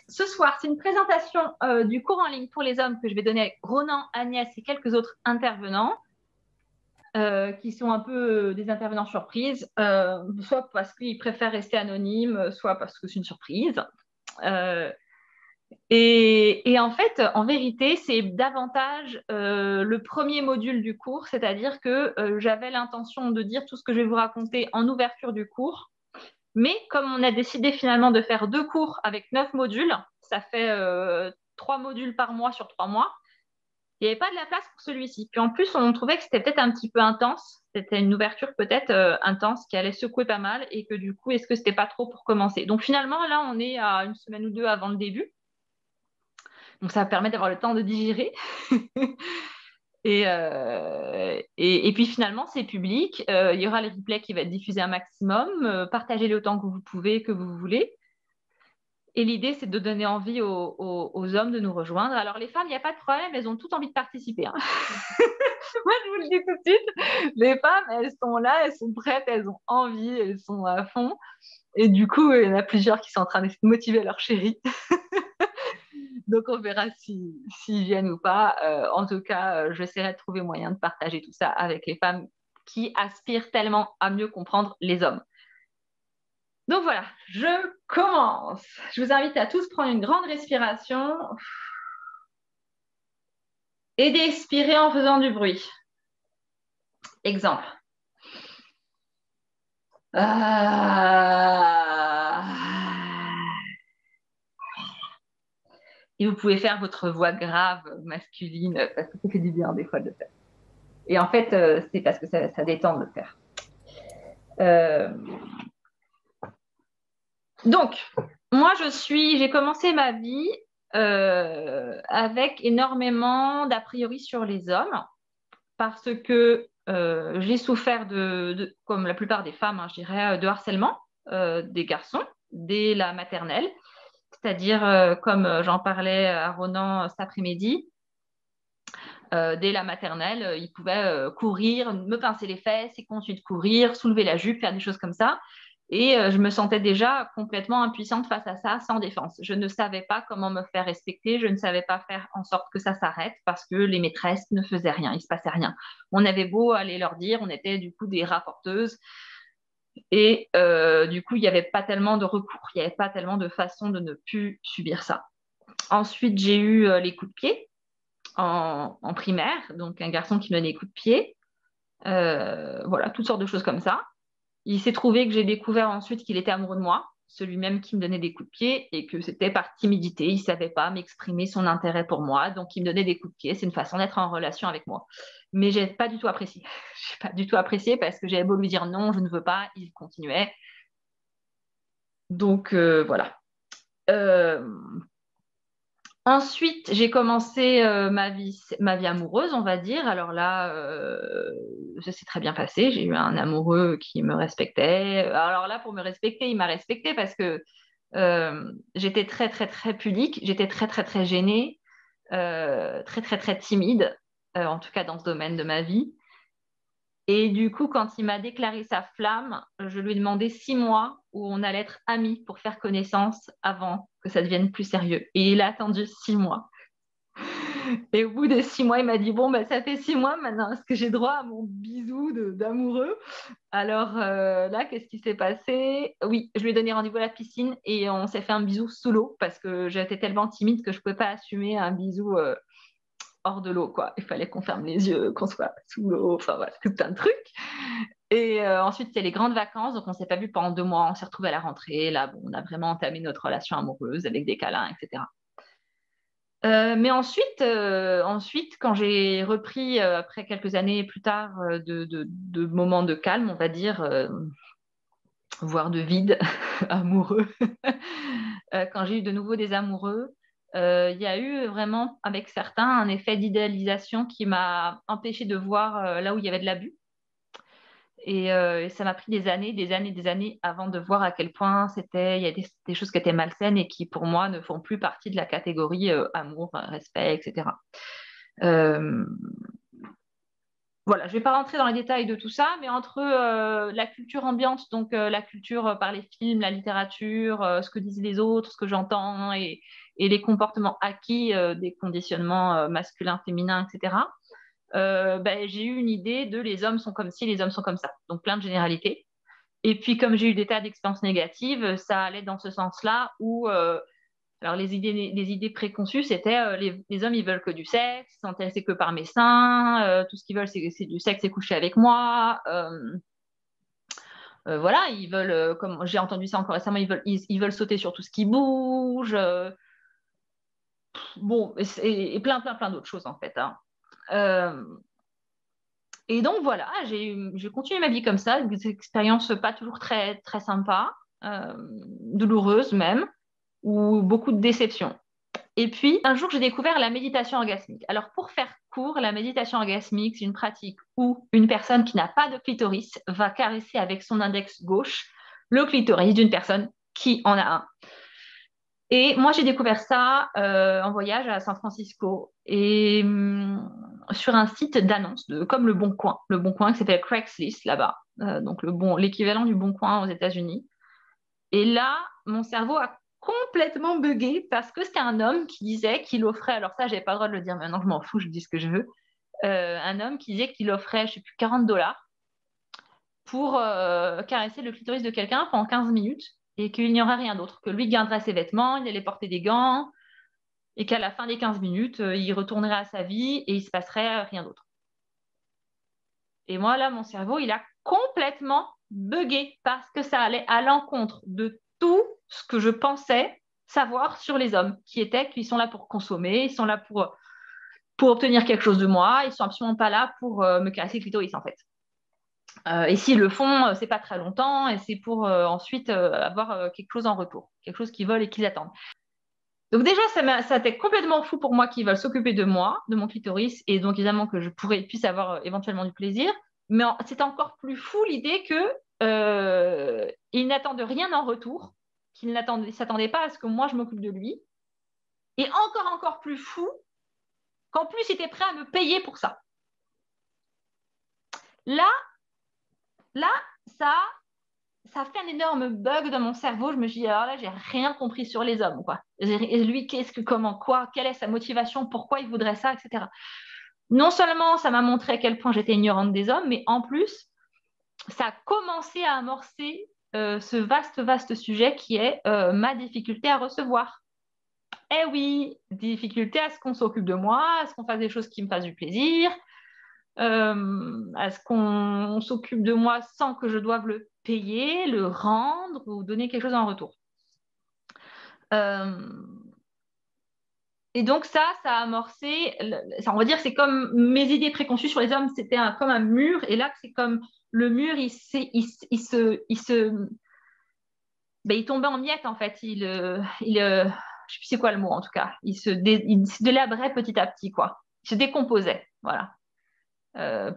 ce soir, c'est une présentation du cours en ligne pour les hommes que je vais donner avec Ronan, Agnès et quelques autres intervenants qui sont un peu des intervenants surprises, soit parce qu'ils préfèrent rester anonymes, soit parce que c'est une surprise. Euh, et en fait, en vérité, c'est davantage le premier module du cours, c'est-à-dire que j'avais l'intention de dire tout ce que je vais vous raconter en ouverture du cours. Mais comme on a décidé finalement de faire 2 cours avec 9 modules, ça fait 3 modules par mois sur 3 mois, il n'y avait pas de la place pour celui-ci. Puis en plus, on trouvait que c'était peut-être un petit peu intense. C'était une ouverture peut-être intense qui allait secouer pas mal et que du coup, est-ce que c'était pas trop pour commencer? Donc finalement, là, on est à une semaine ou deux avant le début. Donc ça permet d'avoir le temps de digérer. Et puis finalement, c'est public. Il y aura le replay qui va être diffusé un maximum. Partagez-le autant que vous pouvez, que vous voulez. Et l'idée, c'est de donner envie aux hommes de nous rejoindre. Alors, les femmes, il n'y a pas de problème, elles ont toutes envie de participer, hein. Moi, je vous le dis tout de suite, les femmes, elles sont là, elles sont prêtes, elles ont envie, elles sont à fond. Et du coup, il y en a plusieurs qui sont en train de motiver leur chéri. Donc, on verra s'ils viennent ou pas. En tout cas, j'essaierai de trouver moyen de partager tout ça avec les femmes qui aspirent tellement à mieux comprendre les hommes. Donc voilà, je commence. Je vous invite à tous prendre une grande respiration et d'expirer en faisant du bruit. Exemple. Et vous pouvez faire votre voix grave, masculine, parce que ça fait du bien des fois de le faire. Et en fait, c'est parce que ça détend de le faire. Donc, moi, j'ai commencé ma vie avec énormément d'a priori sur les hommes, parce que j'ai souffert comme la plupart des femmes, hein, je dirais, de harcèlement des garçons dès la maternelle. C'est-à-dire, comme j'en parlais à Ronan cet après-midi, dès la maternelle, il pouvait courir, me pincer les fesses et continuer de courir, soulever la jupe, faire des choses comme ça. Et je me sentais déjà complètement impuissante face à ça, sans défense. Je ne savais pas comment me faire respecter, je ne savais pas faire en sorte que ça s'arrête parce que les maîtresses ne faisaient rien, il ne se passait rien. On avait beau aller leur dire, on était du coup des rapporteuses. Et du coup, il n'y avait pas tellement de recours, il n'y avait pas tellement de façon de ne plus subir ça. Ensuite, j'ai eu les coups de pied en primaire, donc un garçon qui me donnait des coups de pied. Voilà, toutes sortes de choses comme ça. Il s'est trouvé que j'ai découvert ensuite qu'il était amoureux de moi, celui-même qui me donnait des coups de pied, et que c'était par timidité. Il ne savait pas m'exprimer son intérêt pour moi, donc il me donnait des coups de pied. C'est une façon d'être en relation avec moi. Mais je n'ai pas du tout apprécié. Je n'ai pas du tout apprécié parce que j'avais beau lui dire non, je ne veux pas, il continuait. Donc voilà. Euh, Ensuite, j'ai commencé ma vie amoureuse, on va dire. Alors là, ça s'est très bien passé. J'ai eu un amoureux qui me respectait. Alors là, pour me respecter, il m'a respecté parce que j'étais très, très, très pudique. J'étais très, très, très gênée, très, très, très timide, en tout cas dans ce domaine de ma vie. Et du coup, quand il m'a déclaré sa flamme, je lui ai demandé 6 mois où on allait être amis pour faire connaissance avant que ça devienne plus sérieux. Et il a attendu 6 mois. Et au bout de 6 mois, il m'a dit, bon, bah, ça fait 6 mois maintenant, est-ce que j'ai droit à mon bisou d'amoureux? Alors là, qu'est-ce qui s'est passé? Oui, je lui ai donné rendez-vous à la piscine et on s'est fait un bisou sous l'eau parce que j'étais tellement timide que je ne pouvais pas assumer un bisou hors de l'eau, quoi. Il fallait qu'on ferme les yeux, qu'on soit sous l'eau, enfin voilà, tout un truc. Et ensuite, c'est les grandes vacances, donc on ne s'est pas vu pendant 2 mois, on s'est retrouvés à la rentrée. Là, bon, on a vraiment entamé notre relation amoureuse avec des câlins, etc. Mais ensuite, quand j'ai repris, après quelques années plus tard, de moments de calme, on va dire, voire de vide amoureux, quand j'ai eu de nouveau des amoureux, il y a eu vraiment, avec certains, un effet d'idéalisation qui m'a empêché de voir là où il y avait de l'abus. Et ça m'a pris des années, des années, des années avant de voir à quel point il y a des choses qui étaient malsaines et qui, pour moi, ne font plus partie de la catégorie amour, respect, etc. Euh, voilà, je ne vais pas rentrer dans les détails de tout ça, mais entre la culture ambiante, donc la culture par les films, la littérature, ce que disent les autres, ce que j'entends, et les comportements acquis des conditionnements masculins, féminins, etc., ben, j'ai eu une idée de les hommes sont comme ci, les hommes sont comme ça. Donc plein de généralités. Et puis comme j'ai eu des tas d'expériences négatives, ça allait dans ce sens-là où alors les idées préconçues, c'était les hommes, ils veulent que du sexe, ils sont intéressés que par mes seins, tout ce qu'ils veulent, c'est du sexe et coucher avec moi. Voilà, ils veulent, comme j'ai entendu ça encore récemment, ils veulent sauter sur tout ce qui bouge. Bon, et plein, plein, plein d'autres choses en fait, hein. Euh, et donc voilà, j'ai continué ma vie comme ça, des expériences pas toujours très, très sympas, douloureuses même, ou beaucoup de déceptions. Et puis, un jour, j'ai découvert la méditation orgasmique. Alors, pour faire court, la méditation orgasmique, c'est une pratique où une personne qui n'a pas de clitoris va caresser avec son index gauche le clitoris d'une personne qui en a un. Et moi, j'ai découvert ça en voyage à San Francisco et sur un site d'annonce comme Le Bon Coin. Le Bon Coin qui s'appelle Craigslist là-bas. Donc, l'équivalent du Bon Coin aux États-Unis. Et là, mon cerveau a complètement buggé parce que c'était un homme qui disait qu'il offrait, alors ça, j'avais pas le droit de le dire, maintenant je m'en fous, je dis ce que je veux, un homme qui disait qu'il offrait, je sais plus, $40 pour caresser le clitoris de quelqu'un pendant 15 minutes et qu'il n'y aurait rien d'autre, que lui garderait ses vêtements, il allait porter des gants et qu'à la fin des 15 minutes, il retournerait à sa vie et il se passerait rien d'autre. Et moi, là, mon cerveau, il a complètement buggé parce que ça allait à l'encontre de tout ce que je pensais savoir sur les hommes, qui sont là pour consommer, ils sont là pour obtenir quelque chose de moi, ils sont absolument pas là pour me caresser le clitoris, en fait. Et s'ils le font, c'est pas très longtemps, et c'est pour ensuite avoir quelque chose en retour, quelque chose qu'ils veulent et qu'ils attendent. Donc déjà, ça a été complètement fou pour moi qu'ils veulent s'occuper de moi, de mon clitoris, et donc évidemment que puisse avoir éventuellement du plaisir. Mais c'est encore plus fou l'idée que ils n'attendent rien en retour, qu'ils ne s'attendaient pas à ce que moi je m'occupe de lui. Et encore plus fou qu'en plus ils étaient prêts à me payer pour ça. Là, là, ça ça fait un énorme bug dans mon cerveau. Je me suis dit, alors là, j'ai rien compris sur les hommes, quoi. Et lui, comment, quoi, quelle est sa motivation, pourquoi il voudrait ça, etc. Non seulement ça m'a montré à quel point j'étais ignorante des hommes, mais en plus, ça a commencé à amorcer ce vaste sujet qui est ma difficulté à recevoir. Eh oui, difficulté à ce qu'on s'occupe de moi, à ce qu'on fasse des choses qui me fassent du plaisir, à ce qu'on s'occupe de moi sans que je doive le payer, le rendre ou donner quelque chose en retour. Euh, et donc ça a amorcé, on va dire, c'est comme mes idées préconçues sur les hommes, c'était comme un mur, et là c'est comme le mur, il tombait en miettes en fait, je sais plus c'est quoi le mot en tout cas, il se délabrait petit à petit quoi, il se décomposait, voilà,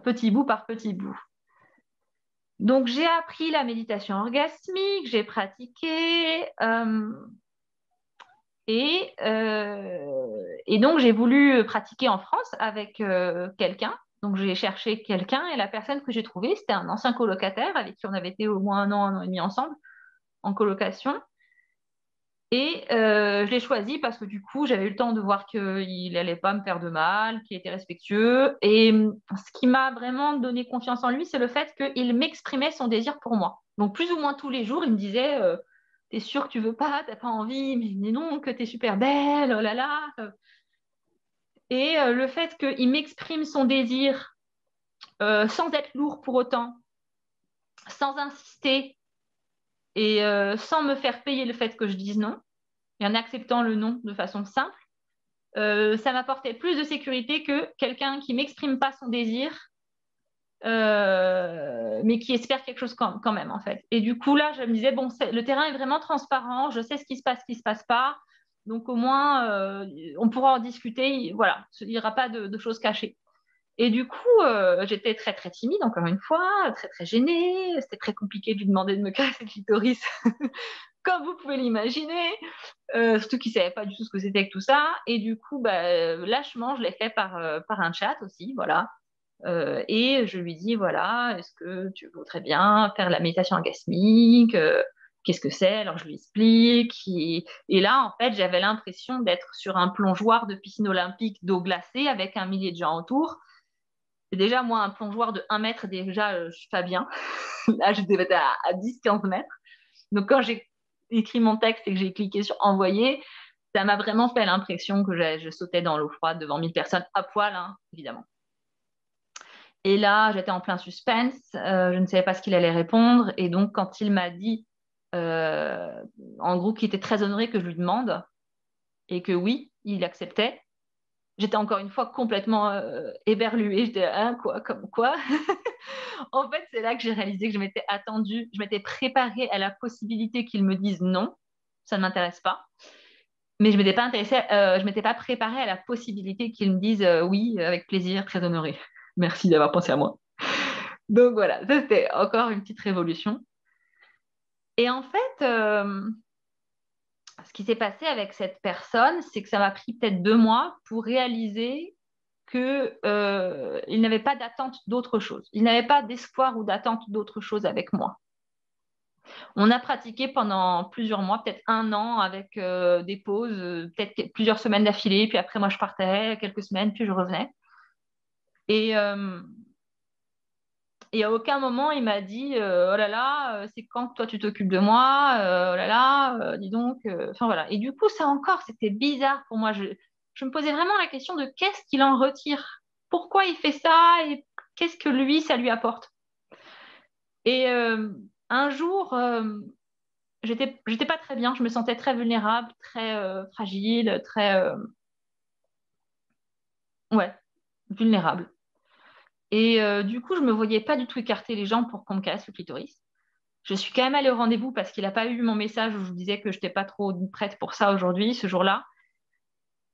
petit bout par petit bout. Donc, j'ai appris la méditation orgasmique, j'ai pratiqué et donc j'ai voulu pratiquer en France avec quelqu'un. Donc, j'ai cherché quelqu'un et la personne que j'ai trouvée, c'était un ancien colocataire avec qui on avait été au moins un an et demi ensemble en colocation. Et je l'ai choisi parce que du coup, j'avais eu le temps de voir qu'il n'allait pas me faire de mal, qu'il était respectueux. Et ce qui m'a vraiment donné confiance en lui, c'est le fait qu'il m'exprimait son désir pour moi. Donc, plus ou moins tous les jours, il me disait t'es sûre que tu veux pas, t'as pas envie, mais non, que t'es super belle, oh là là. Et le fait qu'il m'exprime son désir sans être lourd pour autant, sans insister et sans me faire payer le fait que je dise non, et en acceptant le non de façon simple, ça m'apportait plus de sécurité que quelqu'un qui m'exprime pas son désir, mais qui espère quelque chose quand même, en fait. Et du coup, là, je me disais, bon, le terrain est vraiment transparent, je sais ce qui se passe pas, donc au moins, on pourra en discuter, voilà, il n'y aura pas de choses cachées. Et du coup, j'étais très, très timide, encore une fois, très, très gênée. C'était très compliqué de lui demander de me casser le clitoris, comme vous pouvez l'imaginer. Surtout qu'il ne savait pas du tout ce que c'était que tout ça. Et du coup, bah, lâchement, je l'ai fait par un chat aussi, voilà. Et je lui dis, voilà, est-ce que tu voudrais bien faire la méditation orgasmique? Qu'est-ce que c'est? Alors je lui explique. Et là, en fait, j'avais l'impression d'être sur un plongeoir de piscine olympique d'eau glacée avec un millier de gens autour. Et déjà, moi, un plongeoir de 1 mètre, déjà, je suis pas bien. Là, je devais être à 10-15 mètres. Donc, quand j'ai écrit mon texte et que j'ai cliqué sur envoyer, ça m'a vraiment fait l'impression que je sautais dans l'eau froide devant 1000 personnes, à poil, hein, évidemment. Et là, j'étais en plein suspense, je ne savais pas ce qu'il allait répondre. Et donc, quand il m'a dit, euh, en gros, qu'il était très honoré que je lui demande, et que oui, il acceptait, j'étais encore une fois complètement éberluée. J'étais, hein, quoi, comme quoi? En fait, c'est là que j'ai réalisé que je m'étais attendue, je m'étais préparée à la possibilité qu'il me dise non, ça ne m'intéresse pas. Mais je m'étais pas intéressée, je m'étais pas préparée à la possibilité qu'il me dise oui, avec plaisir, très honoré. Merci d'avoir pensé à moi. Donc voilà, ça c'était encore une petite révolution. Et en fait, ce qui s'est passé avec cette personne, c'est que ça m'a pris peut-être 2 mois pour réaliser que il n'avait pas d'attente d'autre chose. Il n'avait pas d'espoir ou d'attente d'autre chose avec moi. On a pratiqué pendant plusieurs mois, peut-être 1 an, avec des pauses, peut-être plusieurs semaines d'affilée, puis après moi je partais quelques semaines, puis je revenais. Et, et à aucun moment il m'a dit oh là là, c'est quand que toi tu t'occupes de moi, oh là là, dis donc. Enfin voilà. Et du coup, ça encore, c'était bizarre pour moi. Je me posais vraiment la question de qu'est-ce qu'il en retire? Pourquoi il fait ça et qu'est-ce que lui, ça lui apporte? Et un jour, j'étais pas très bien, je me sentais très vulnérable, très fragile, très ouais, vulnérable. Et du coup, je me voyais pas du tout écarter les jambes pour qu'on me caresse le clitoris. Je suis quand même allée au rendez-vous parce qu'il n'a pas eu mon message où je vous disais que je n'étais pas trop prête pour ça aujourd'hui, ce jour-là.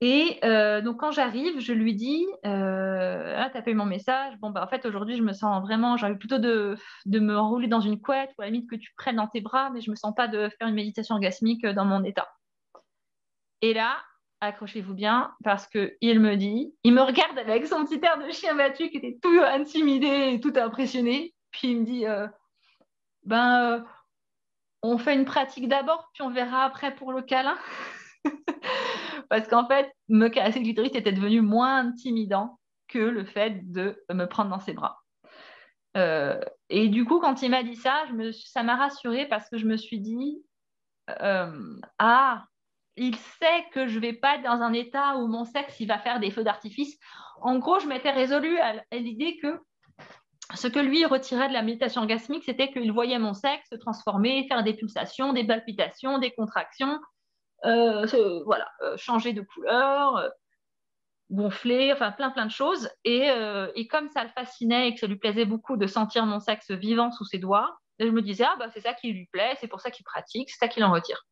Et donc quand j'arrive, je lui dis ah, t'as pas eu mon message. Bon bah en fait aujourd'hui je me sens vraiment, j'ai envie plutôt de me enrouler dans une couette ou à la limite que tu prennes dans tes bras, mais je me sens pas de faire une méditation orgasmique dans mon état. Et là, accrochez-vous bien, parce que il me dit, il me regarde avec son petit air de chien battu qui était tout intimidé et tout impressionné. Puis il me dit, ben, on fait une pratique d'abord, puis on verra après pour le câlin. Parce qu'en fait, me caresser le clitoris était devenu moins intimidant que le fait de me prendre dans ses bras. Et du coup, quand il m'a dit ça, ça m'a rassurée parce que je me suis dit, ah, il sait que je vais pas être dans un état où mon sexe il va faire des feux d'artifice. En gros, je m'étais résolue à l'idée que ce que lui retirait de la méditation orgasmique, c'était qu'il voyait mon sexe se transformer, faire des pulsations, des palpitations, des contractions, voilà, changer de couleur, gonfler, enfin plein de choses. Et comme ça le fascinait et que ça lui plaisait beaucoup de sentir mon sexe vivant sous ses doigts, je me disais, ah bah c'est ça qui lui plaît, c'est pour ça qu'il pratique, c'est ça qu'il en retire.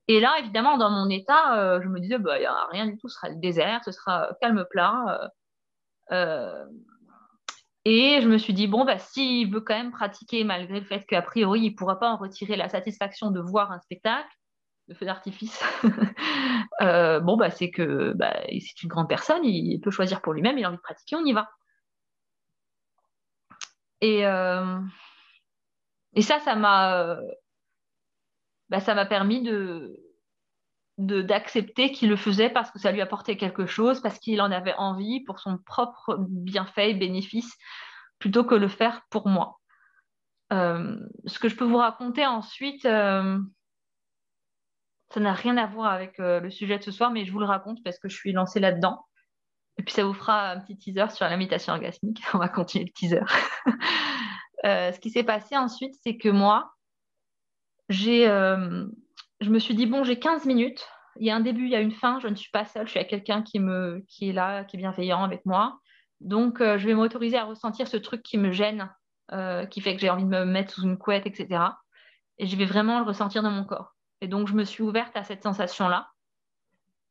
Et là, évidemment, dans mon état, je me disais, bah, il n'y a rien du tout, ce sera le désert, ce sera calme plat. Euh, et je me suis dit, bon, bah, s'il veut quand même pratiquer, malgré le fait qu'a priori, il ne pourra pas en retirer la satisfaction de voir un spectacle de feu d'artifice, bon, bah, c'est que bah, c'est une grande personne, il peut choisir pour lui-même, il a envie de pratiquer, on y va. Et, euh, et ça m'a permis d'accepter qu'il le faisait parce que ça lui apportait quelque chose, parce qu'il en avait envie pour son propre bienfait et bénéfice, plutôt que le faire pour moi. Ce que je peux vous raconter ensuite, ça n'a rien à voir avec le sujet de ce soir, mais je vous le raconte parce que je suis lancée là-dedans. Et puis ça vous fera un petit teaser sur la méditation orgasmique. On va continuer le teaser. Ce qui s'est passé ensuite, c'est que moi, j'ai, euh, je me suis dit, bon, j'ai 15 minutes. Il y a un début, il y a une fin. Je ne suis pas seule. Je suis avec quelqu'un qui est là, qui est bienveillant avec moi. Donc, je vais m'autoriser à ressentir ce truc qui me gêne, qui fait que j'ai envie de me mettre sous une couette, etc. Et je vais vraiment le ressentir dans mon corps. Et donc, je me suis ouverte à cette sensation-là,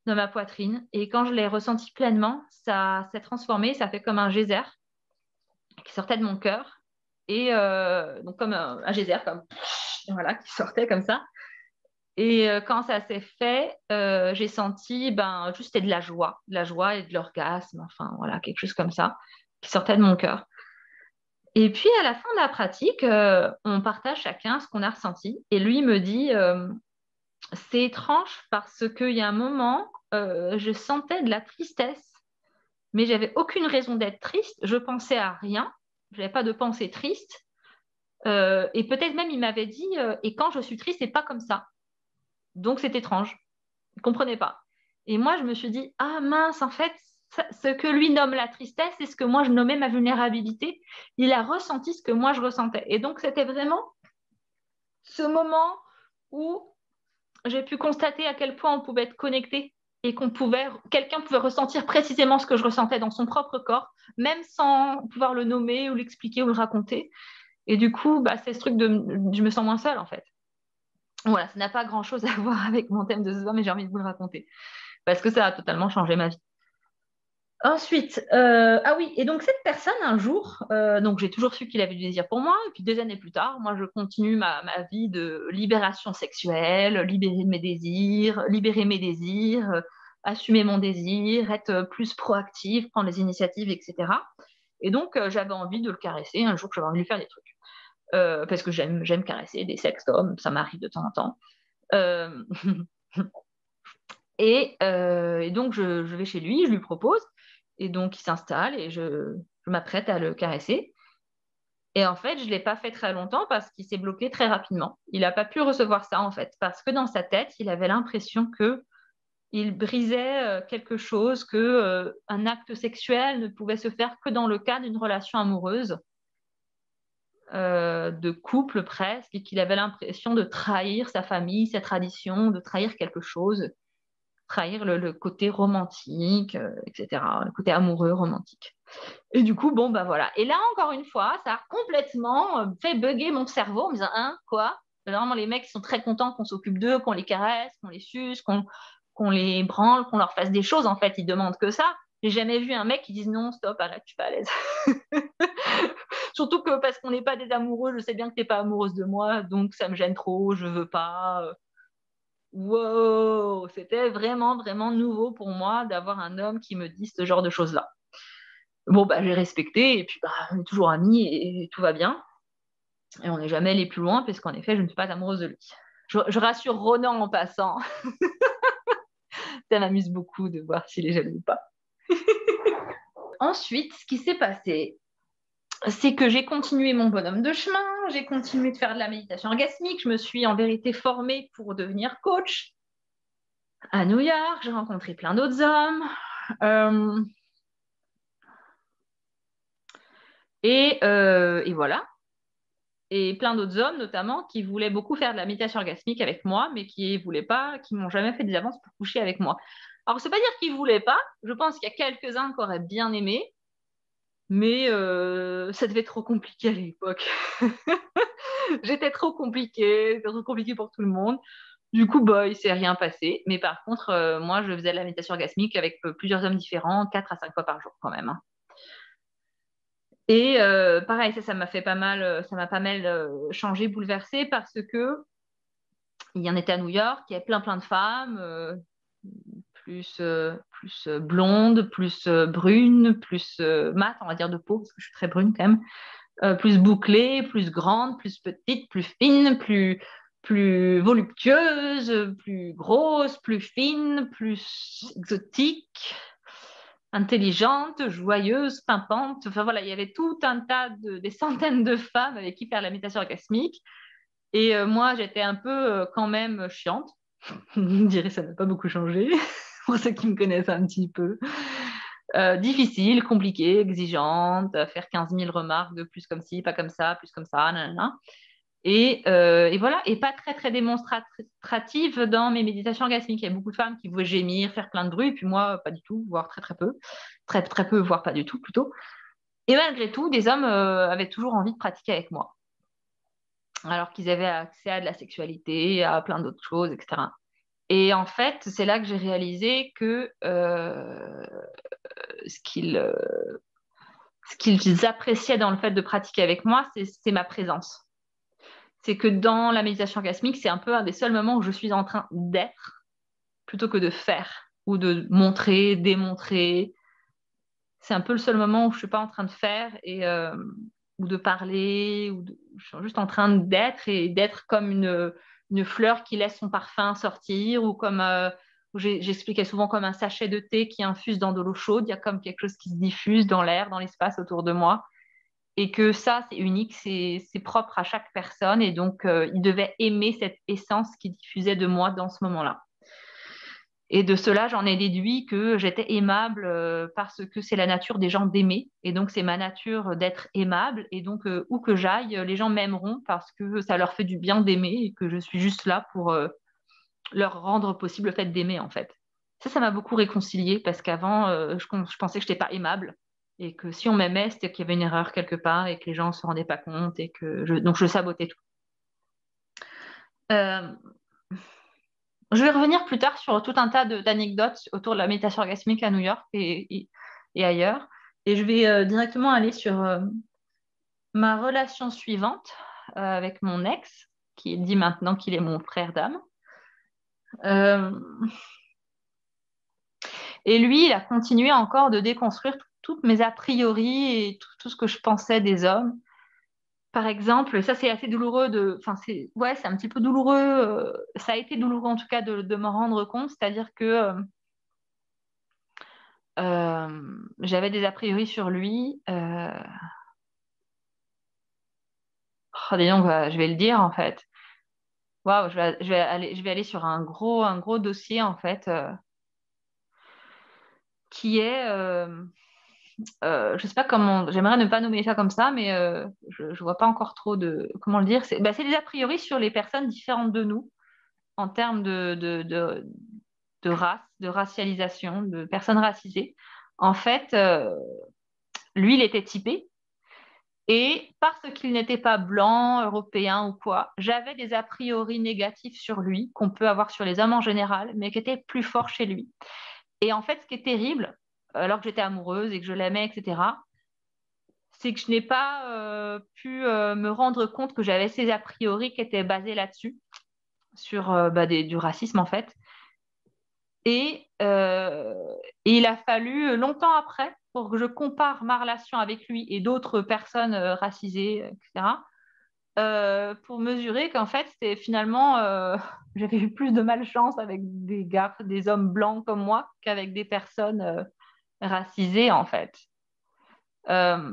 dans ma poitrine. Et quand je l'ai ressenti pleinement, ça s'est transformé. Ça fait comme un geyser qui sortait de mon cœur. Et donc, comme un geyser, comme voilà, qui sortait comme ça. Et quand ça s'est fait, j'ai senti ben, juste de la joie et de l'orgasme, enfin voilà, quelque chose comme ça. qui sortait de mon cœur. Et puis, à la fin de la pratique, on partage chacun ce qu'on a ressenti. Et lui me dit, c'est étrange parce qu'il y a un moment, je sentais de la tristesse, mais j'avais aucune raison d'être triste. Je pensais à rien. Je n'avais pas de pensée triste. Et peut-être même, il m'avait dit, et quand je suis triste, c'est pas comme ça. Donc, c'est étrange. Je ne comprenais pas. Et moi, je me suis dit, ah mince, en fait, ce que lui nomme la tristesse, c'est ce que moi, je nommais ma vulnérabilité. Il a ressenti ce que moi, je ressentais. Et donc, c'était vraiment ce moment où j'ai pu constater à quel point on pouvait être connecté et quelqu'un pouvait ressentir précisément ce que je ressentais dans son propre corps, même sans pouvoir le nommer ou l'expliquer ou le raconter. Et du coup, bah, c'est ce truc de je me sens moins seule, en fait. Voilà, ça n'a pas grand-chose à voir avec mon thème de ce soir, mais j'ai envie de vous le raconter parce que ça a totalement changé ma vie. Ensuite, ah oui, et donc cette personne, un jour, donc j'ai toujours su qu'il avait du désir pour moi, et puis 2 années plus tard, moi je continue ma vie de libération sexuelle, libérer mes désirs, assumer mon désir, être plus proactive, prendre les initiatives, etc. Et donc j'avais envie de le caresser un jour, j'avais envie de lui faire des trucs. Parce que j'aime caresser des sextoys, ça m'arrive de temps en temps. Euh, et donc, je vais chez lui, je lui propose. Et donc, il s'installe et je m'apprête à le caresser. Et en fait, je ne l'ai pas fait très longtemps parce qu'il s'est bloqué très rapidement. Il n'a pas pu recevoir ça, en fait, parce que dans sa tête, il avait l'impression que il brisait quelque chose, que un acte sexuel ne pouvait se faire que dans le cadre d'une relation amoureuse, de couple presque, et qu'il avait l'impression de trahir sa famille, sa tradition, de trahir quelque chose, trahir le côté romantique, etc., le côté amoureux, romantique. Et du coup, bon, bah voilà. Et là, encore une fois, ça a complètement fait bugger mon cerveau en me disant, hein, quoi? Normalement, les mecs, ils sont très contents qu'on s'occupe d'eux, qu'on les caresse, qu'on les suce, qu'on les branle, qu'on leur fasse des choses. En fait, ils demandent que ça. J'ai jamais vu un mec qui dise non, stop, arrête, je suis pas à l'aise. Surtout que parce qu'on n'est pas des amoureux, je sais bien que t'es pas amoureuse de moi, donc ça me gêne trop, je veux pas. Wow, c'était vraiment, vraiment nouveau pour moi d'avoir un homme qui me dise ce genre de choses-là. Bon, bah, j'ai respecté, et puis bah, on est toujours amis et tout va bien. Et on n'est jamais allé plus loin, parce qu'en effet, je ne suis pas amoureuse de lui. Je rassure Ronan en passant. Ça m'amuse beaucoup de voir s'il est jaloux ou pas. Ensuite, ce qui s'est passé, c'est que j'ai continué mon bonhomme de chemin, j'ai continué de faire de la méditation orgasmique, je me suis en vérité formée pour devenir coach à New York, j'ai rencontré plein d'autres hommes. Euh, et voilà. Et plein d'autres hommes, notamment, qui voulaient beaucoup faire de la méditation orgasmique avec moi, mais qui voulaient pas, qui m'ont jamais fait des avances pour coucher avec moi. Alors, c'est pas dire qu'ils voulaient pas. Je pense qu'il y a quelques-uns qui auraient bien aimé, mais ça devait être trop compliqué à l'époque. J'étais trop compliquée, c'était trop compliqué pour tout le monde. Du coup, bah, il s'est rien passé. Mais par contre, moi, je faisais de la méditation orgasmique avec plusieurs hommes différents, 4 à 5 fois par jour quand même, hein. Et pareil, ça m'a fait pas mal, ça m'a pas mal changé, bouleversé parce que il y en était à New York, il y avait plein plein de femmes, plus blondes, plus brunes, plus mat, on va dire de peau, parce que je suis très brune quand même, plus bouclées, plus grandes, plus petites, plus fines, plus voluptueuses, plus grosses, plus fines, plus exotiques, intelligentes, joyeuses, pimpantes. Enfin voilà, il y avait tout un tas des centaines de femmes avec qui faire la méditation orgasmique. Et moi, j'étais un peu quand même chiante. Je dirais que ça n'a pas beaucoup changé, pour ceux qui me connaissent un petit peu. Difficile, compliquée, exigeante, faire 15 000 remarques de plus comme ci, pas comme ça, plus comme ça, nanana. Et voilà, et pas très très démonstrative dans mes méditations orgasmiques. Il y a beaucoup de femmes qui voulaient gémir, faire plein de bruit, et puis moi, pas du tout, voire très très peu. Très très peu, voire pas du tout plutôt. Et malgré tout, des hommes avaient toujours envie de pratiquer avec moi, alors qu'ils avaient accès à de la sexualité, à plein d'autres choses, etc. Et en fait, c'est là que j'ai réalisé que ce qu'ils appréciaient dans le fait de pratiquer avec moi, c'est ma présence. C'est que dans la méditation orgasmique, c'est un peu un des seuls moments où je suis en train d'être plutôt que de faire ou de montrer, démontrer. c'est un peu le seul moment où je suis pas en train de faire ou de parler, je suis juste en train d'être et d'être comme une fleur qui laisse son parfum sortir ou comme, j'expliquais souvent comme un sachet de thé qui infuse dans de l'eau chaude. Il y a comme quelque chose qui se diffuse dans l'air, dans l'espace autour de moi. Et que ça, c'est unique, c'est propre à chaque personne. Et donc, il devait aimer cette essence qui diffusait de moi dans ce moment-là. Et de cela, j'en ai déduit que j'étais aimable parce que c'est la nature des gens d'aimer. Et donc, c'est ma nature d'être aimable. Et donc, où que j'aille, les gens m'aimeront parce que ça leur fait du bien d'aimer et que je suis juste là pour leur rendre possible le fait d'aimer, en fait. Ça m'a beaucoup réconciliée parce qu'avant, je pensais que je n'étais pas aimable et que si on m'aimait, c'était qu'il y avait une erreur quelque part et que les gens ne se rendaient pas compte et donc je sabotais tout. Euh, Je vais revenir plus tard sur tout un tas d'anecdotes autour de la méditation orgasmique à New York et ailleurs. Et je vais directement aller sur ma relation suivante avec mon ex, qui dit maintenant qu'il est mon frère d'âme. Euh, et lui, il a continué encore de déconstruire toutes mes a priori et tout ce que je pensais des hommes. Par exemple, ça c'est assez douloureux enfin c'est un petit peu douloureux. Ça a été douloureux en tout cas de m'en rendre compte, c'est-à-dire que j'avais des a priori sur lui. Dis donc, je vais le dire en fait. Waouh, je vais aller sur un gros dossier en fait, qui est, je sais pas comment, j'aimerais ne pas nommer ça comme ça, mais je vois pas encore trop de comment le dire. C'est des a priori sur les personnes différentes de nous en termes de race, de racialisation, de personnes racisées. En fait, lui, il était typé. Et parce qu'il n'était pas blanc, européen ou quoi, j'avais des a priori négatifs sur lui, qu'on peut avoir sur les hommes en général, mais qui étaient plus forts chez lui. Et en fait, ce qui est terrible, alors que j'étais amoureuse et que je l'aimais, etc., c'est que je n'ai pas pu me rendre compte que j'avais ces a priori qui étaient basés là-dessus, sur du racisme en fait. Et, euh, et il a fallu longtemps après pour que je compare ma relation avec lui et d'autres personnes racisées, etc., pour mesurer qu'en fait, c'était finalement, j'avais eu plus de malchance avec des gars, des hommes blancs comme moi qu'avec des personnes racisées, en fait. Euh,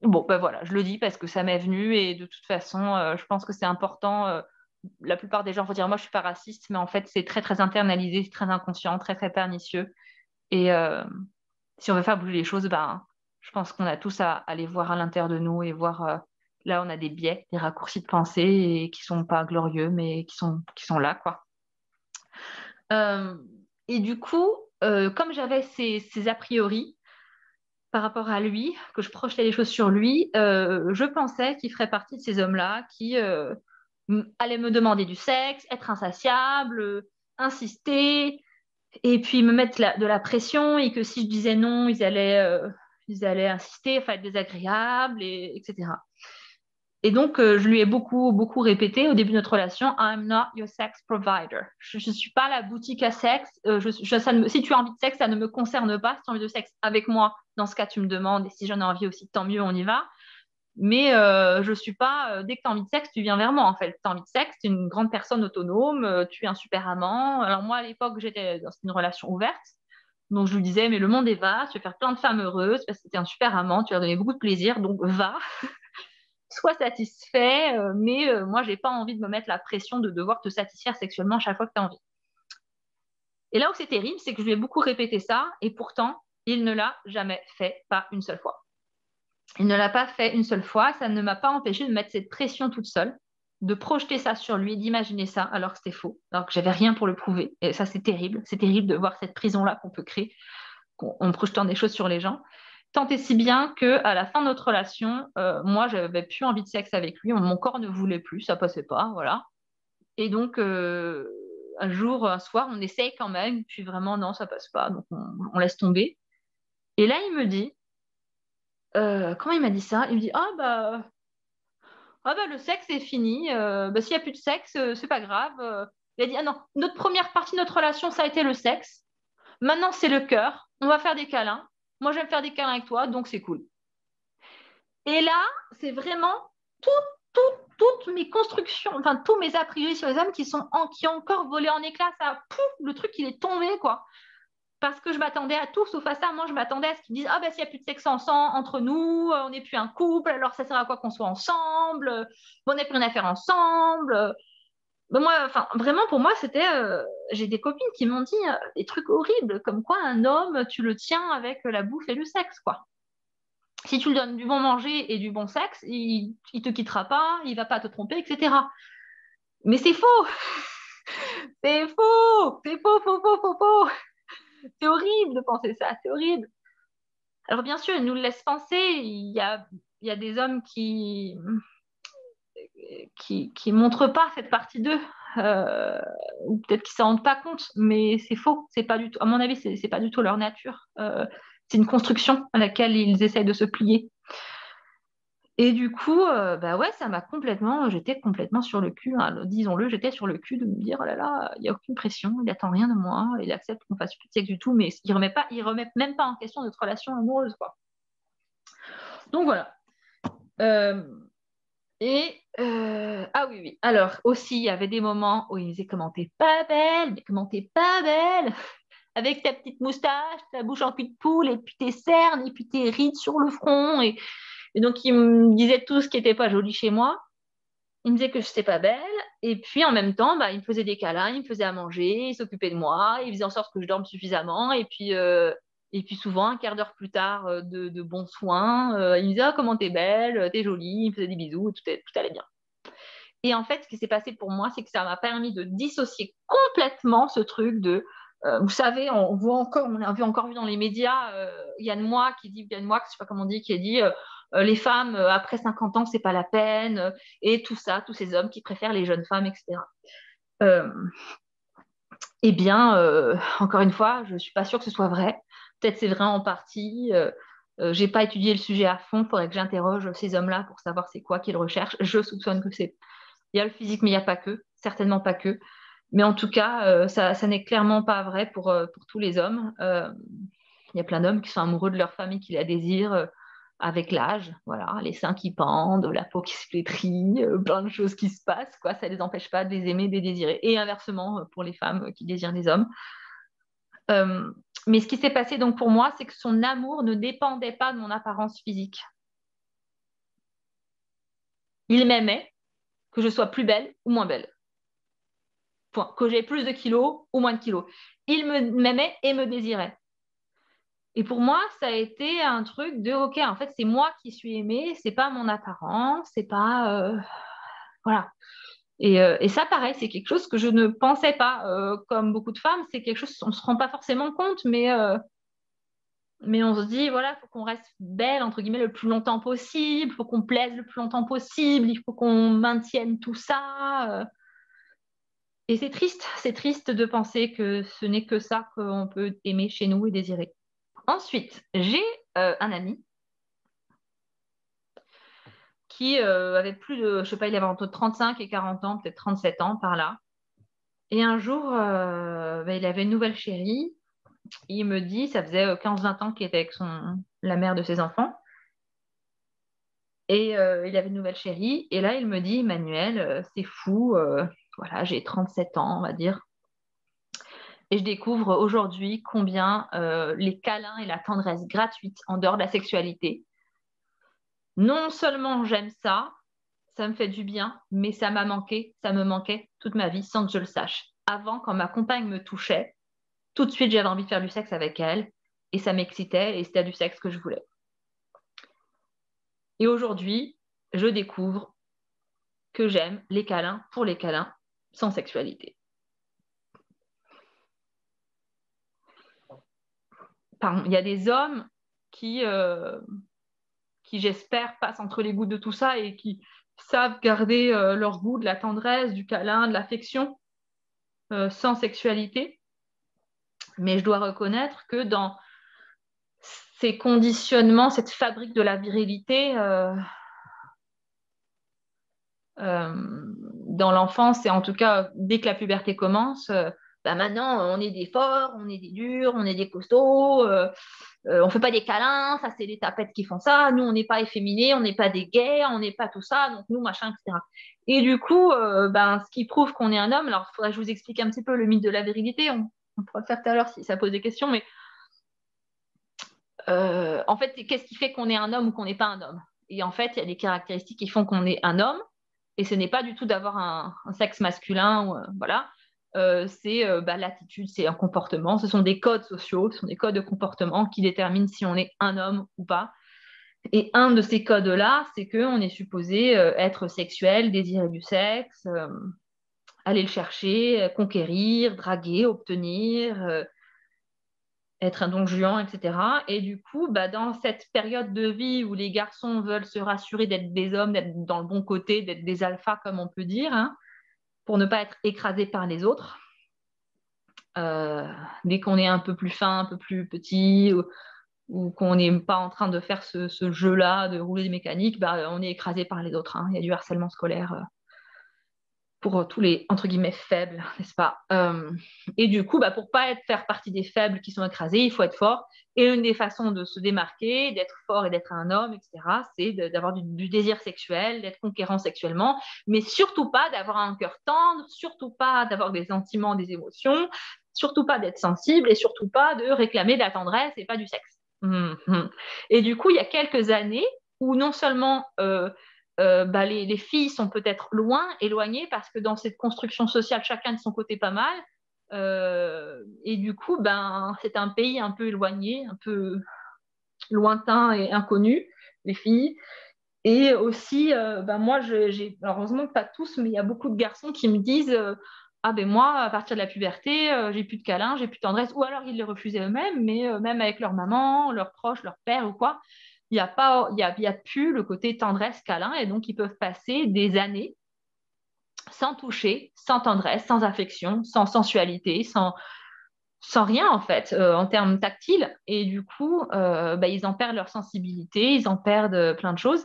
bon, ben voilà, je le dis parce que ça m'est venu et de toute façon, je pense que c'est important. La plupart des gens vont dire, moi, je suis pas raciste, mais en fait, c'est très, très internalisé, c'est très inconscient, très, très pernicieux. Et si on veut faire bouger les choses, ben, je pense qu'on a tous à aller voir à l'intérieur de nous et voir là, on a des biais, des raccourcis de pensée et qui sont pas glorieux, mais qui sont là, quoi. Euh, et du coup, comme j'avais ces a priori par rapport à lui, que je projetais les choses sur lui, je pensais qu'il ferait partie de ces hommes-là qui allaient me demander du sexe, être insatiable, insister, et puis me mettre de la pression et que si je disais non, ils allaient insister, enfin être désagréables, etc. Et donc, je lui ai beaucoup, beaucoup répété au début de notre relation, I'm not your sex provider. Je ne suis pas la boutique à sexe. Si tu as envie de sexe, ça ne me concerne pas. Si tu as envie de sexe avec moi, dans ce cas, tu me demandes. Et si j'en ai envie aussi, tant mieux, on y va. Mais je suis pas, dès que tu as envie de sexe, tu viens vers moi en fait. Tu as envie de sexe, tu es une grande personne autonome, tu es un super amant. Alors moi, à l'époque, j'étais dans une relation ouverte. Donc je lui disais, mais le monde est vaste, tu vas faire plein de femmes heureuses parce que tu es un super amant, tu vas donner beaucoup de plaisir, donc va, sois satisfait, mais moi, j'ai pas envie de me mettre la pression de devoir te satisfaire sexuellement chaque fois que tu as envie. Et là où c'est terrible, c'est que je lui ai beaucoup répété ça, et pourtant, il ne l'a jamais fait, pas une seule fois. Il ne l'a pas fait une seule fois. Ça ne m'a pas empêché de mettre cette pression toute seule, de projeter ça sur lui, d'imaginer ça alors que c'était faux, alors que j'avais rien pour le prouver. Et ça, c'est terrible. C'est terrible de voir cette prison-là qu'on peut créer en projetant des choses sur les gens. Tant et si bien que à la fin de notre relation, moi, j'avais plus envie de sexe avec lui. Mon corps ne voulait plus, ça passait pas, voilà. Et donc, un jour, un soir, on essaye quand même, puis vraiment, non, ça passe pas, donc on laisse tomber. Et là, il me dit, comment il m'a dit ça? Il me dit, le sexe est fini. S'il n'y a plus de sexe, c'est pas grave. Il a dit, ah non, notre première partie de notre relation, ça a été le sexe. Maintenant, c'est le cœur. On va faire des câlins. Moi, j'aime faire des câlins avec toi, donc c'est cool. Et là, c'est vraiment toutes mes constructions, enfin tous mes a priori sur les hommes qui ont encore volé en éclats. Ça, pouf, le truc il est tombé quoi. Parce que je m'attendais à tout sauf à ça. Moi, je m'attendais à ce qu'ils disent ah ben s'il n'y a plus de sexe ensemble entre nous, on n'est plus un couple, alors ça sert à quoi qu'on soit ensemble, on n'a plus rien à faire ensemble. Ben moi, enfin vraiment pour moi c'était, j'ai des copines qui m'ont dit des trucs horribles comme quoi un homme tu le tiens avec la bouffe et le sexe quoi. Si tu lui donnes du bon manger et du bon sexe, il te quittera pas, il va pas te tromper, etc. Mais c'est faux, c'est faux, c'est faux, faux, faux, faux, faux. C'est horrible de penser ça, c'est horrible. Alors bien sûr, ils nous le laissent penser. Il y a des hommes qui montrent pas cette partie d'eux, ou peut-être qu'ils s'en rendent pas compte, mais c'est faux. C'est pas du tout, à mon avis, c'est pas du tout leur nature. C'est une construction à laquelle ils essayent de se plier. Et du coup, bah ouais, j'étais complètement sur le cul, hein, disons-le, j'étais sur le cul de me dire, oh là là, il n'y a aucune pression, il attend rien de moi, il accepte qu'on fasse plus de sexe du tout, mais il remet même pas en question notre relation amoureuse, quoi. Donc voilà. Euh, ah oui, oui. Alors aussi, il y avait des moments où il me disait comment t'es pas belle, mais comment t'es pas belle, avec ta petite moustache, ta bouche en cul de poule, et puis tes cernes, et puis tes rides sur le front, et donc il me disait tout ce qui n'était pas joli chez moi. Il me disait que je n'étais pas belle, et puis en même temps, bah, il me faisait des câlins, il me faisait à manger, il s'occupait de moi, il faisait en sorte que je dorme suffisamment, et puis souvent, un quart d'heure plus tard, de bons soins, il me disait ah, comment t'es belle, t'es jolie, il me faisait des bisous, tout allait bien. Et en fait, ce qui s'est passé pour moi, c'est que ça m'a permis de dissocier complètement ce truc de, vous savez, on a encore vu dans les médias, Yann Moix, Yann Moix, je sais pas comment on dit, qui a dit les femmes après 50 ans, c'est pas la peine, et tout ça, tous ces hommes qui préfèrent les jeunes femmes, etc. Euh, eh bien, encore une fois, je suis pas sûre que ce soit vrai. Peut-être c'est vrai en partie. J'ai pas étudié le sujet à fond. Il faudrait que j'interroge ces hommes-là pour savoir c'est quoi qu'ils recherchent. Je soupçonne que c'est il y a le physique, mais il n'y a pas que, certainement pas que. Mais en tout cas, ça n'est clairement pas vrai pour tous les hommes. Il y a plein d'hommes qui sont amoureux de leur femme et qui la désirent avec l'âge. Voilà, les seins qui pendent, la peau qui se flétrit, plein de choses qui se passent. Quoi. Ça ne les empêche pas de les aimer, de les désirer. Et inversement, pour les femmes qui désirent les hommes. Euh, mais ce qui s'est passé donc pour moi, c'est que son amour ne dépendait pas de mon apparence physique. Il m'aimait, que je sois plus belle ou moins belle. Point. Que j'ai plus de kilos ou moins de kilos. Il m'aimait et me désirait. Et pour moi, ça a été un truc de, ok, en fait, c'est moi qui suis aimée, c'est pas mon apparence, c'est pas, voilà. Et ça, pareil, c'est quelque chose que je ne pensais pas. Comme beaucoup de femmes, c'est quelque chose, on se rend pas forcément compte, mais on se dit, voilà, il faut qu'on reste belle, entre guillemets, le plus longtemps possible, il faut qu'on plaise le plus longtemps possible, il faut qu'on maintienne tout ça. Et c'est triste de penser que ce n'est que ça qu'on peut aimer chez nous et désirer. Ensuite, j'ai un ami qui avait plus de, je sais pas, il avait entre 35 et 40 ans, peut-être 37 ans par là. Et un jour, il avait une nouvelle chérie. Il me dit, ça faisait 15-20 ans qu'il était avec la mère de ses enfants. Et il avait une nouvelle chérie. Et là, il me dit, Emmanuel, c'est fou. Voilà, j'ai 37 ans, on va dire. Et je découvre aujourd'hui combien les câlins et la tendresse gratuite en dehors de la sexualité, non seulement j'aime ça, ça me fait du bien, mais ça me manquait toute ma vie sans que je le sache. Avant, quand ma compagne me touchait, tout de suite j'avais envie de faire du sexe avec elle et ça m'excitait et c'était du sexe que je voulais. Et aujourd'hui, je découvre que j'aime les câlins pour les câlins sans sexualité. Pardon, il y a des hommes qui j'espère, passent entre les gouttes de tout ça et qui savent garder leur goût de la tendresse, du câlin, de l'affection, sans sexualité. Mais je dois reconnaître que dans ces conditionnements, cette fabrique de la virilité, dans l'enfance, et en tout cas dès que la puberté commence, bah maintenant, on est des forts, on est des durs, on est des costauds, on fait pas des câlins, ça c'est les tapettes qui font ça, nous on n'est pas efféminés, on n'est pas des gays, on n'est pas tout ça, donc nous machin, etc. Et du coup, ben, ce qui prouve qu'on est un homme, alors il faudrait que je vous explique un petit peu le mythe de la virilité, on pourra le faire tout à l'heure si ça pose des questions, mais en fait, qu'est-ce qui fait qu'on est un homme ou qu'on n'est pas un homme? Et en fait, il y a des caractéristiques qui font qu'on est un homme, et ce n'est pas du tout d'avoir un sexe masculin, voilà. C'est bah, l'attitude, c'est un comportement, ce sont des codes sociaux, ce sont des codes de comportement qui déterminent si on est un homme ou pas. Et un de ces codes-là, c'est qu'on est supposé être sexuel, désirer du sexe, aller le chercher, conquérir, draguer, obtenir, être un don juan, etc. Et du coup, bah, dans cette période de vie où les garçons veulent se rassurer d'être des hommes, d'être dans le bon côté, d'être des alphas, comme on peut dire, hein, pour ne pas être écrasés par les autres, euh, dès qu'on est un peu plus fin, un peu plus petit, ou qu'on n'est pas en train de faire ce jeu-là, de rouler des mécaniques, bah, on est écrasé par les autres, hein. Il y a du harcèlement scolaire pour tous les, entre guillemets, faibles, n'est-ce pas? Et du coup, bah, pour pas faire partie des faibles qui sont écrasés, il faut être fort. Et une des façons de se démarquer, d'être fort et d'être un homme, etc., c'est d'avoir du désir sexuel, d'être conquérant sexuellement, mais surtout pas d'avoir un cœur tendre, surtout pas d'avoir des sentiments, des émotions, surtout pas d'être sensible et surtout pas de réclamer de la tendresse et pas du sexe. Et du coup, il y a quelques années où non seulement bah, les filles sont peut-être loin, éloignées, parce que dans cette construction sociale, chacun de son côté pas mal. Et du coup, ben, c'est un pays un peu éloigné, un peu lointain et inconnu, les filles. Et aussi, ben, moi, alors, heureusement pas tous, mais il y a beaucoup de garçons qui me disent ah ben moi, à partir de la puberté, j'ai plus de câlins, j'ai plus de tendresse, ou alors ils les refusaient eux-mêmes, mais même avec leur maman, leurs proches, leur père ou quoi, il n'y a pas, il y a plus le côté tendresse, câlin, et donc ils peuvent passer des années sans toucher, sans tendresse, sans affection, sans sensualité, sans rien en fait en termes tactiles. Et du coup, bah, ils en perdent leur sensibilité, ils en perdent plein de choses.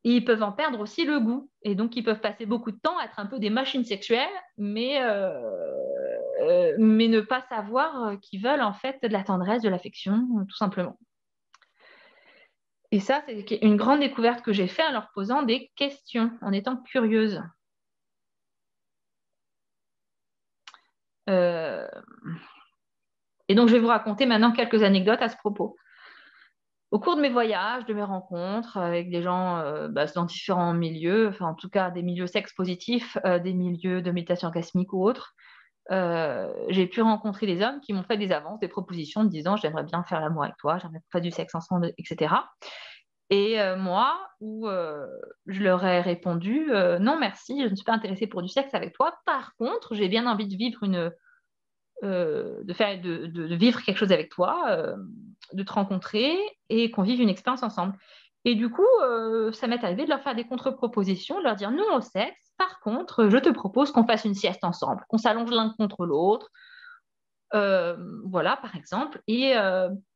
Et ils peuvent en perdre aussi le goût. Et donc, ils peuvent passer beaucoup de temps à être un peu des machines sexuelles, mais ne pas savoir qu'ils veulent en fait de la tendresse, de l'affection, tout simplement. Et ça, c'est une grande découverte que j'ai faite en leur posant des questions, en étant curieuse. Euh, Et donc, je vais vous raconter maintenant quelques anecdotes à ce propos. Au cours de mes voyages, de mes rencontres avec des gens bah, dans différents milieux, enfin en tout cas des milieux sex positifs, des milieux de méditation orgasmique ou autres, j'ai pu rencontrer des hommes qui m'ont fait des avances, des propositions en disant j'aimerais bien faire l'amour avec toi, j'aimerais faire du sexe ensemble, etc. Et moi, où je leur ai répondu non merci, je ne suis pas intéressée pour du sexe avec toi. Par contre, j'ai bien envie de vivre de vivre quelque chose avec toi, de te rencontrer et qu'on vive une expérience ensemble. Et du coup, ça m'est arrivé de leur faire des contre-propositions, de leur dire non au sexe. Par contre, je te propose qu'on fasse une sieste ensemble, qu'on s'allonge l'un contre l'autre. Voilà, par exemple. Et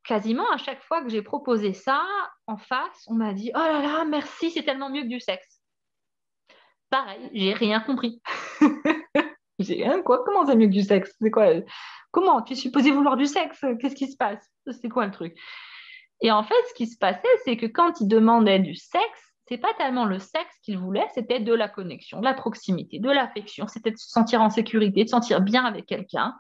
quasiment à chaque fois que j'ai proposé ça en face, on m'a dit oh là là, merci, c'est tellement mieux que du sexe. Pareil, j'ai rien compris. J'ai rien quoi? Comment c'est mieux que du sexe? C'est quoi? Comment? Tu es supposé vouloir du sexe? Qu'est-ce qui se passe? C'est quoi le truc? Et en fait, ce qui se passait, c'est que quand ils demandaient du sexe, c'est pas tellement le sexe qu'ils voulaient, c'était de la connexion, de la proximité, de l'affection, c'était de se sentir en sécurité, de se sentir bien avec quelqu'un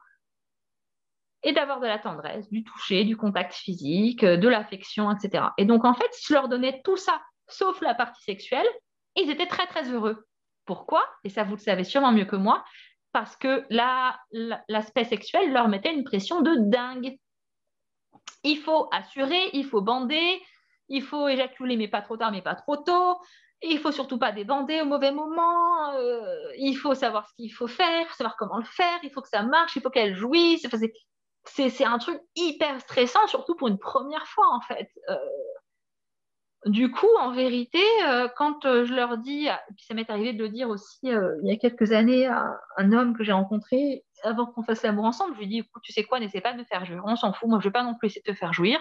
et d'avoir de la tendresse, du toucher, du contact physique, de l'affection, etc. Et donc, en fait, si je leur donnais tout ça, sauf la partie sexuelle, ils étaient très, très heureux. Pourquoi? Et ça, vous le savez sûrement mieux que moi, parce que l'aspect sexuel leur mettait une pression de dingue. Il faut assurer, il faut bander, il faut éjaculer, mais pas trop tard, mais pas trop tôt. Il faut surtout pas débander au mauvais moment. Il faut savoir ce qu'il faut faire, savoir comment le faire. Il faut que ça marche, il faut qu'elle jouisse. Enfin, c'est un truc hyper stressant, surtout pour une première fois, en fait. Du coup, en vérité, quand je leur dis, et puis ça m'est arrivé de le dire aussi il y a quelques années à un homme que j'ai rencontré, avant qu'on fasse l'amour ensemble, je lui dis, écoute, tu sais quoi, n'essaie pas de me faire jouir, on s'en fout, moi je vais pas non plus essayer de te faire jouir.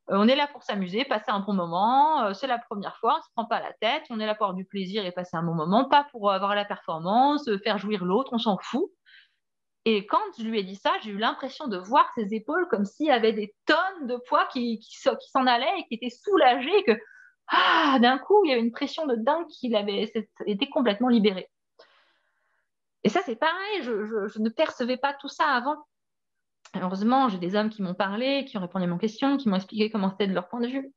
On est là pour s'amuser, passer un bon moment, c'est la première fois, on se prend pas la tête, on est là pour avoir du plaisir et passer un bon moment, pas pour avoir la performance, faire jouir l'autre, on s'en fout. Et quand je lui ai dit ça, j'ai eu l'impression de voir ses épaules comme s'il y avait des tonnes de poids qui s'en allaient et qui étaient soulagées, et que d'un coup, il y avait une pression de dingue qu'il avait été complètement libéré. Et ça, c'est pareil, je ne percevais pas tout ça avant. Heureusement, j'ai des hommes qui m'ont parlé, qui ont répondu à mes questions, qui m'ont expliqué comment c'était de leur point de vue.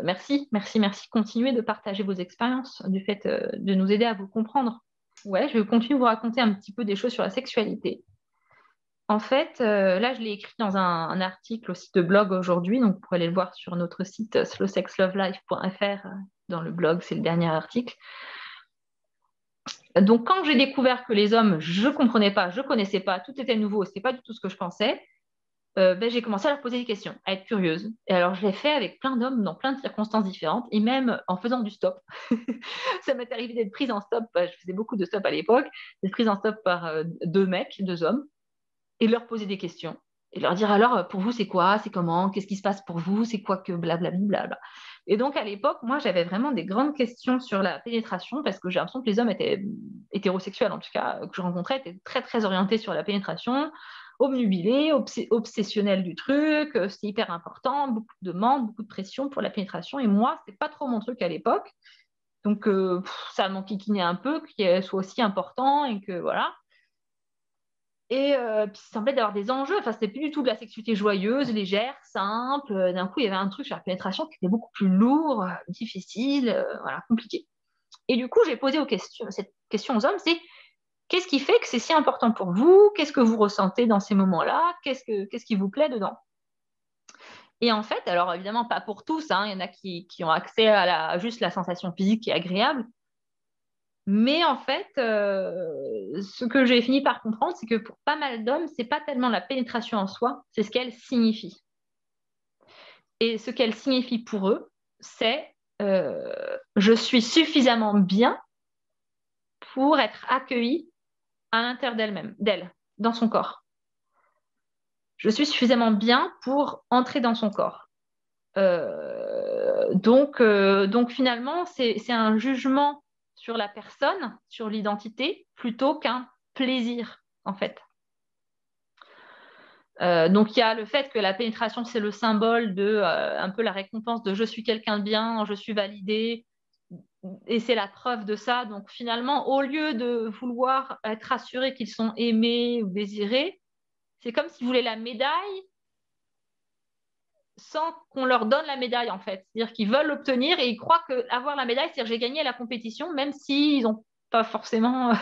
Merci, merci, merci. Continuez de partager vos expériences, du fait de nous aider à vous comprendre. Ouais, je vais continuer de vous raconter un petit peu des choses sur la sexualité. En fait, là, je l'ai écrit dans un article aussi de blog aujourd'hui, donc vous pourrez aller le voir sur notre site slowsexlovelife.fr. Dans le blog, c'est le dernier article. Donc, quand j'ai découvert que les hommes, je ne comprenais pas, je ne connaissais pas, tout était nouveau, ce n'était pas du tout ce que je pensais, j'ai commencé à leur poser des questions, à être curieuse. Et alors, je l'ai fait avec plein d'hommes dans plein de circonstances différentes, et même en faisant du stop. Ça m'est arrivé d'être prise en stop, je faisais beaucoup de stop à l'époque, d'être prise en stop par deux hommes, et leur poser des questions. Et leur dire, alors, pour vous, c'est quoi? C'est comment? Qu'est-ce qui se passe pour vous? C'est quoi que blablabla, blabla. Et donc, à l'époque, moi, j'avais vraiment des grandes questions sur la pénétration, parce que j'ai l'impression que les hommes étaient hétérosexuels, en tout cas, que je rencontrais, étaient très, très orientés sur la pénétration, obnubilés, obsessionnels du truc, c'était hyper important, beaucoup de demandes, beaucoup de pression pour la pénétration. Et moi, c'était pas trop mon truc à l'époque. Donc, ça m'enquiquinait un peu qu'il soit aussi important et que voilà. Et puis, ça semblait d'avoir des enjeux. Enfin, c'était plus du tout de la sexualité joyeuse, légère, simple. D'un coup, il y avait un truc sur la pénétration qui était beaucoup plus lourd, difficile, voilà, compliqué. Et du coup, j'ai posé cette question aux hommes, c'est qu'est-ce qui fait que c'est si important pour vous? Qu'est-ce que vous ressentez dans ces moments-là? Qu'est-ce qui vous plaît dedans? Et en fait, alors évidemment, pas pour tous, hein, il y en a qui ont accès à juste la sensation physique qui est agréable. Mais en fait, ce que j'ai fini par comprendre, c'est que pour pas mal d'hommes, c'est pas tellement la pénétration en soi, c'est ce qu'elle signifie. Et ce qu'elle signifie pour eux, c'est je suis suffisamment bien pour être accueillie à l'intérieur d'elle, dans son corps. Je suis suffisamment bien pour entrer dans son corps. Donc finalement, c'est un jugement sur la personne, sur l'identité, plutôt qu'un plaisir, en fait. Donc il y a le fait que la pénétration, c'est le symbole de un peu la récompense de je suis quelqu'un de bien, je suis validé, et c'est la preuve de ça. Donc finalement, au lieu de vouloir être assurés qu'ils sont aimés ou désirés, c'est comme s'ils voulaient la médaille sans qu'on leur donne la médaille, en fait. C'est-à-dire qu'ils veulent l'obtenir et ils croient qu'avoir la médaille, c'est-à-dire j'ai gagné la compétition, même s'ils n'ont pas forcément...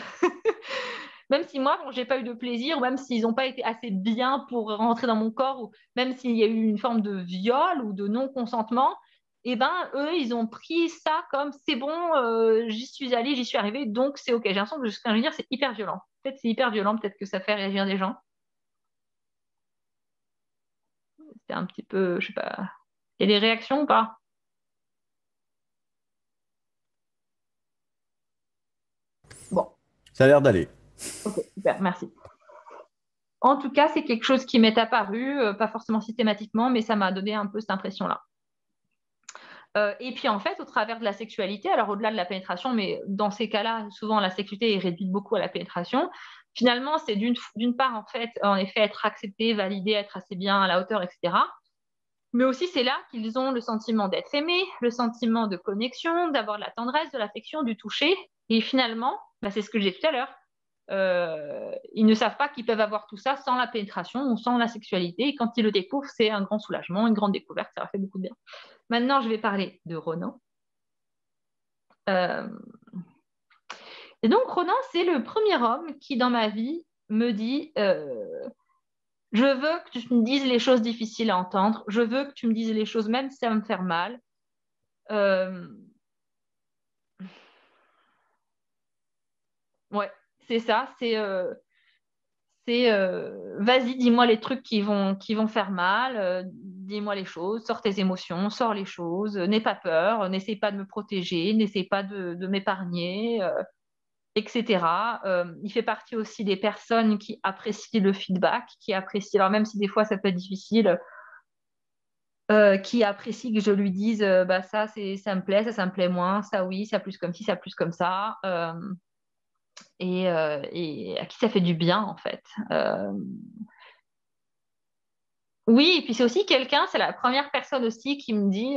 même si moi, bon, j'ai pas eu de plaisir, ou même s'ils n'ont pas été assez bien pour rentrer dans mon corps, ou même s'il y a eu une forme de viol ou de non-consentement, eh ben, eux, ils ont pris ça comme c'est bon, j'y suis allée, j'y suis arrivée, donc c'est OK. J'ai l'impression que ce que je veux dire, c'est hyper violent. Peut-être c'est hyper violent, peut-être que ça fait réagir des gens. C'est un petit peu, je sais pas. Il y a des réactions ou pas? Bon, Ça a l'air d'aller. OK, super, merci. En tout cas, c'est quelque chose qui m'est apparu, pas forcément systématiquement, mais ça m'a donné un peu cette impression-là. Et puis en fait, au travers de la sexualité, alors au-delà de la pénétration, mais dans ces cas-là, souvent la sexualité est réduite beaucoup à la pénétration. Finalement, c'est d'une part, en fait, en effet, être accepté, validé, être assez bien à la hauteur, etc. Mais aussi, c'est là qu'ils ont le sentiment d'être aimés, le sentiment de connexion, d'avoir de la tendresse, de l'affection, du toucher. Et finalement, bah, c'est ce que j'ai dit tout à l'heure, ils ne savent pas qu'ils peuvent avoir tout ça sans la pénétration ou sans la sexualité. Et quand ils le découvrent, c'est un grand soulagement, une grande découverte, ça leur fait beaucoup de bien. Maintenant, je vais parler de Ronan. Euh, Et donc, Ronan, c'est le premier homme qui, dans ma vie, me dit je veux que tu me dises les choses difficiles à entendre, je veux que tu me dises les choses même si ça va me faire mal. Euh, Ouais, c'est ça, vas-y, dis-moi les trucs qui vont faire mal, dis-moi les choses, sors tes émotions, sors les choses, n'aie pas peur, n'essaie pas de me protéger, n'essaie pas de m'épargner, etc. Il fait partie aussi des personnes qui apprécient le feedback, qui apprécient, alors même si des fois ça peut être difficile, qui apprécient que je lui dise, bah ça me plaît, ça me plaît moins, ça oui, ça plus comme ci, ça plus comme ça. et à qui ça fait du bien, en fait. Oui, et puis c'est aussi quelqu'un, c'est la première personne aussi qui me dit,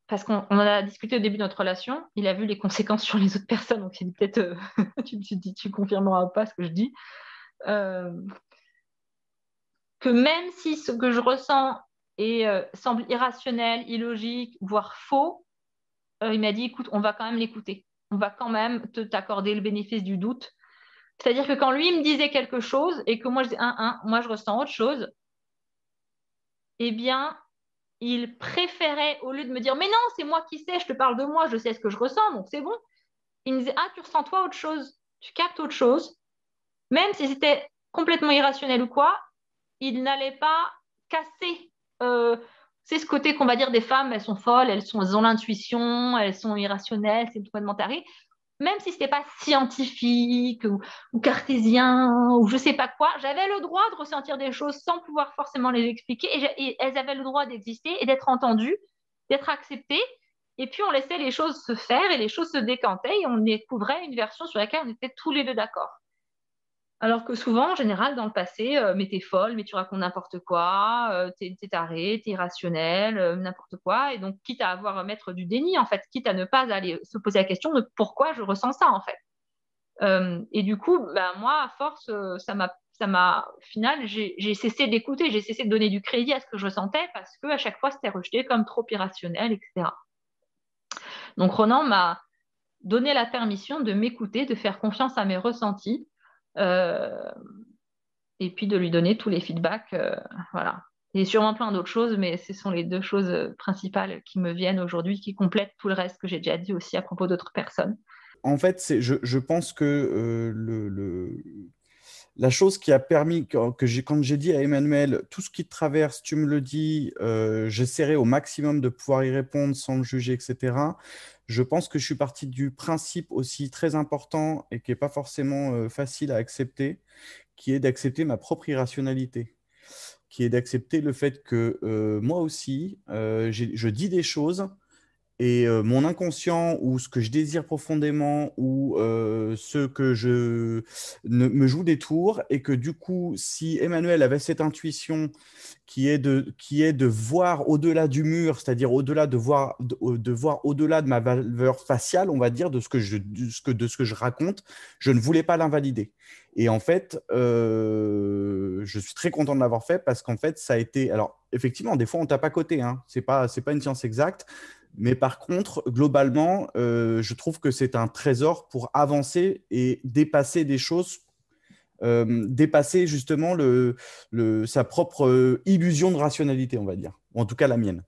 parce qu'on en a discuté au début de notre relation, il a vu les conséquences sur les autres personnes, donc il dit peut-être, tu confirmeras pas ce que je dis, euh, que même si ce que je ressens semble irrationnel, illogique, voire faux, il m'a dit, écoute, on va quand même l'écouter. On va quand même t'accorder le bénéfice du doute. C'est-à-dire que quand lui me disait quelque chose et que moi je dis moi je ressens autre chose, eh bien, il préférait, au lieu de me dire, mais non, c'est moi qui sais, je te parle de moi, je sais ce que je ressens, donc c'est bon. Il me disait, ah, tu ressens toi autre chose, tu captes autre chose. Même si c'était complètement irrationnel ou quoi, il n'allait pas casser. C'est ce côté qu'on va dire des femmes, elles sont folles, elles ont l'intuition, elles sont irrationnelles, c'est complètement taré. Même si c'était pas scientifique ou cartésien ou je sais pas quoi, j'avais le droit de ressentir des choses sans pouvoir forcément les expliquer et elles avaient le droit d'exister et d'être entendues, d'être acceptées. Et puis on laissait les choses se faire et les choses se décantaient et on découvrait une version sur laquelle on était tous les deux d'accord. Alors que souvent, en général, dans le passé, mais t'es folle, mais tu racontes n'importe quoi, t'es taré, t'es irrationnel, n'importe quoi. Et donc, quitte à avoir à mettre du déni, en fait, quitte à ne pas aller se poser la question de pourquoi je ressens ça, en fait. Et du coup, ben, moi, à force, au final, j'ai cessé d'écouter, j'ai cessé de donner du crédit à ce que je sentais parce que à chaque fois, c'était rejeté comme trop irrationnel, etc. Donc, Ronan m'a donné la permission de m'écouter, de faire confiance à mes ressentis. Euh, et puis de lui donner tous les feedbacks. Voilà. Il y a sûrement plein d'autres choses, mais ce sont les deux choses principales qui me viennent aujourd'hui, qui complètent tout le reste que j'ai déjà dit aussi à propos d'autres personnes. En fait, je pense que la chose qui a permis quand j'ai dit à Emmanuel, tout ce qui te traverse, tu me le dis, j'essaierai au maximum de pouvoir y répondre sans le juger, etc. Je pense que je suis parti du principe aussi très important et qui n'est pas forcément facile à accepter, qui est d'accepter ma propre irrationalité, qui est d'accepter le fait que moi aussi, je dis des choses et mon inconscient ou ce que je désire profondément ou ce que je me joue des tours et que du coup, si Emmanuel avait cette intuition qui est de voir au-delà du mur, c'est-à-dire au-delà de voir au-delà de ma valeur faciale, on va dire, de ce que je raconte, je ne voulais pas l'invalider. Et en fait, je suis très content de l'avoir fait parce qu'en fait, ça a été. Alors, effectivement, des fois, on tape à côté. Hein. C'est pas une science exacte. Mais par contre, globalement, je trouve que c'est un trésor pour avancer et dépasser des choses, dépasser justement sa propre illusion de rationalité, on va dire. Ou en tout cas, la mienne.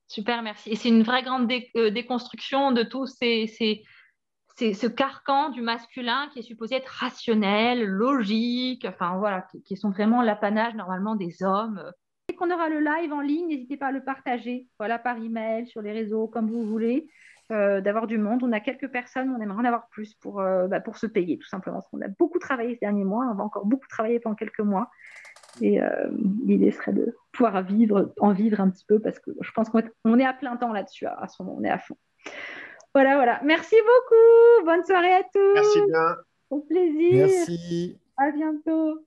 Super, merci. Et c'est une vraie grande déconstruction de tout ce carcan du masculin qui est supposé être rationnel, logique, enfin voilà, qui sont vraiment l'apanage normalement des hommes. Dès qu'on aura le live en ligne, n'hésitez pas à le partager, voilà, par email, sur les réseaux, comme vous voulez, d'avoir du monde. On a quelques personnes, on aimerait en avoir plus pour se payer, tout simplement. Parce qu'on a beaucoup travaillé ces derniers mois, on va encore beaucoup travailler pendant quelques mois. Et l'idée serait de pouvoir en vivre un petit peu, parce que je pense qu'on est à plein temps là-dessus, à ce moment, on est à fond. Voilà, voilà. Merci beaucoup. Bonne soirée à Merci tous. bien. Au plaisir. Merci. À bientôt.